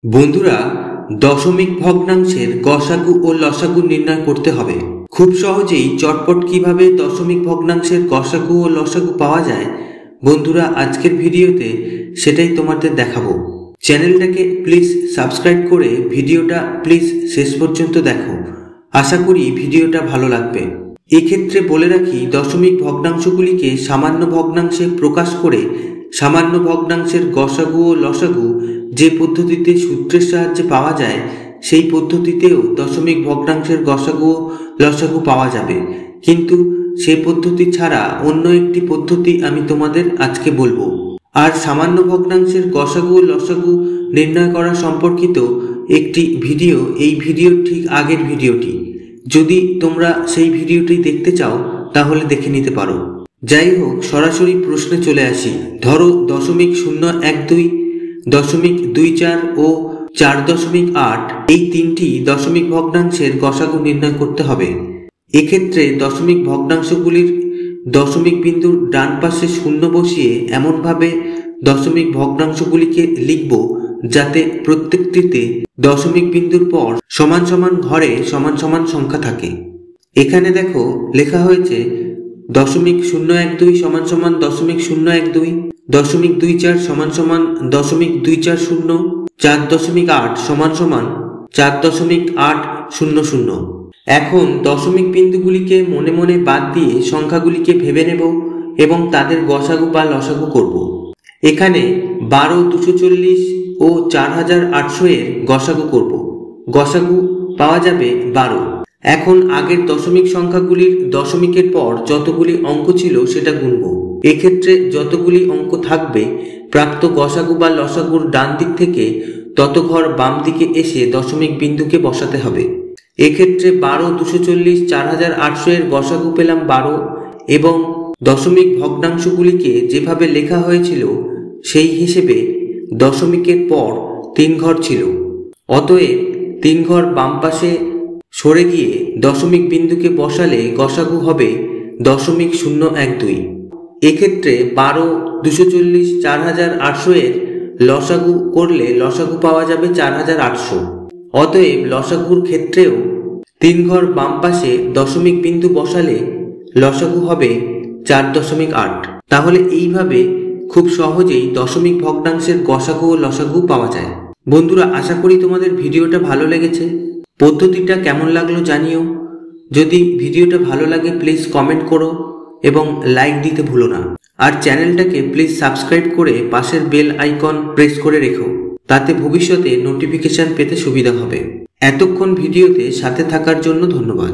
বন্ধুরা, দশমিক ভগ্নাংশের গসাগু ও লসাগু নির্ণয় করতে হবে। খুব সহজেই চটপট কিভাবে দশমিক ভগ্নাংশের গসাগু ও লসাগু পাওয়া যায়, বন্ধুরা আজকের ভিডিওতে সেটাই তোমাদের দেখাবো। চ্যানেলটাকে প্লিজ সাবস্ক্রাইব করে ভিডিওটা প্লিজ শেষ পর্যন্ত দেখো। আশা করি ভিডিওটা ভালো লাগবে। এক্ষেত্রে বলে রাখি, দশমিক ভগ্নাংশগুলিকে সামান্য ভগ্নাংশে প্রকাশ করে সামান্য ভগ্নাংশের গসাগু ও লসাগু যে পদ্ধতিতে সূত্রের সাহায্যে পাওয়া যায়, সেই পদ্ধতিতেও দশমিক ভগ্নাংশের গসাগু ও লসাগু পাওয়া যাবে। কিন্তু সেই পদ্ধতি ছাড়া অন্য একটি পদ্ধতি আমি তোমাদের আজকে বলবো। আর সামান্য ভগ্নাংশের গসাগু ও লসাগু নির্ণয় করা সম্পর্কিত একটি ভিডিও, এই ভিডিওর ঠিক আগের ভিডিওটি, যদি তোমরা সেই ভিডিওটি দেখতে চাও তাহলে দেখে নিতে পারো। যাই হোক, সরাসরি প্রশ্নে চলে আসি। ধরো 0.012, 0.24 ও 4.8 এই তিনটি দশমিক ভগ্নাংশের গসাগু নির্ণয় করতে হবে। এক্ষেত্রে দশমিক ভগ্নাংশগুলির দশমিক বিন্দুর ডান পাশে শূন্য বসিয়ে এমনভাবে দশমিক ভগ্নাংশগুলিকে লিখব যাতে প্রত্যেকটিতে দশমিক বিন্দুর পর সমান সমান ঘরে সমান সমান সংখ্যা থাকে। এখানে দেখো লেখা হয়েছে 0.012 সমান সমান 0.012, 0.24 সমান সমান 0.240, 4.8 সমান সমান 4.800। এখন দশমিক বিন্দুগুলিকে মনে মনে বাদ দিয়ে সংখ্যাগুলিকে ভেবে নেব এবং তাদের গসাগু বা লসাগু করব। এখানে 12, 240 ও 4800 এর গসাগু করব। গসাগু পাওয়া যাবে 12। এখন আগের দশমিক সংখ্যাগুলির দশমিকের পর যতগুলি অঙ্ক ছিল সেটা গুনব। এক্ষেত্রে যতগুলি অঙ্ক থাকবে, প্রাপ্ত গসাগু বা লসাগুর ডান দিক থেকে তত ঘর বাম দিকে এসে দশমিক বিন্দুকে বসাতে হবে। এক্ষেত্রে 12, 240, 4800 এর গসাগু পেলাম 12 এবং দশমিক ভগ্নাংশগুলিকে যেভাবে লেখা হয়েছিল সেই হিসেবে দশমিকের পর 3 ঘর ছিল। অতএব 3 ঘর বাম পাশে সরে গিয়ে দশমিক বিন্দুকে বসালে গসাগু হবে 0.012। এক্ষেত্রে 12, 240, 4800 এর লসাগু করলে লসাগু পাওয়া যাবে 4800। অতএব লসাগুর ক্ষেত্রেও 3 ঘর বাম পাশে দশমিক বিন্দু বসালে লসাগু হবে 4.8। তাহলে এইভাবে খুব সহজেই দশমিক ভগ্নাংশের গসাগু ও লসাগু পাওয়া যায়। বন্ধুরা, আশা করি তোমাদের ভিডিওটা ভালো লেগেছে। পদ্ধতিটা কেমন লাগলো জানিও। যদি ভিডিওটা ভালো লাগে প্লিজ কমেন্ট করো এবং লাইক দিতে ভুলো না। আর চ্যানেলটাকে প্লিজ সাবস্ক্রাইব করে পাশের বেল আইকন প্রেস করে রেখো, তাতে ভবিষ্যতে নোটিফিকেশন পেতে সুবিধা হবে। এতক্ষণ ভিডিওতে সাথে থাকার জন্য ধন্যবাদ।